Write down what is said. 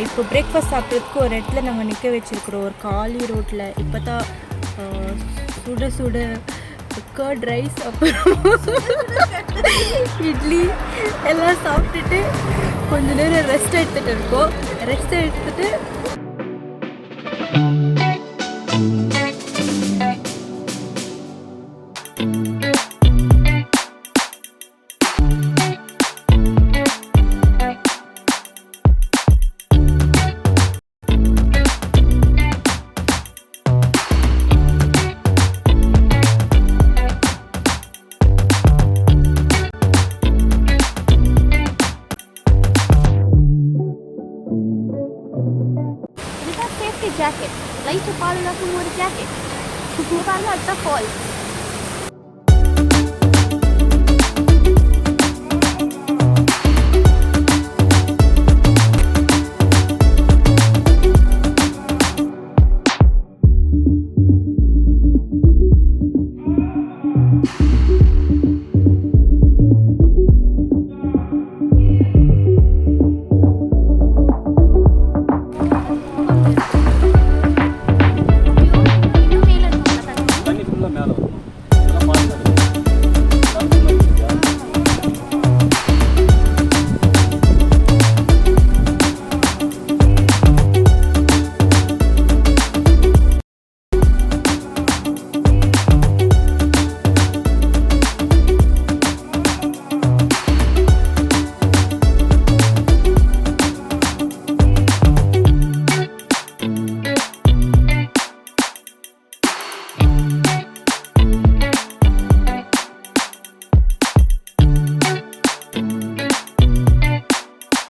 இப்போ பிரேக்ஃபாஸ்ட் சாப்பிட்றதுக்கு ஒரு இடத்துல நாங்கள் நிற்க வச்சுருக்குறோம், ஒரு காலி ரோட்டில். இப்போ தான் சுட சுட கர்ட் ரைஸ் அப்புறம் இட்லி எல்லாம் சாப்பிட்டுட்டு கொஞ்ச நேரம் ரெஸ்ட் எடுத்துகிட்டு இருக்கோம். ரெஸ்ட் எடுத்துகிட்டு ஜாக்கெட் லைஃப்பை பாதுகாக்கும் ஒரு ஜாக்கெட். பாருங்க, அதுதான் ஃபால்ஸ்.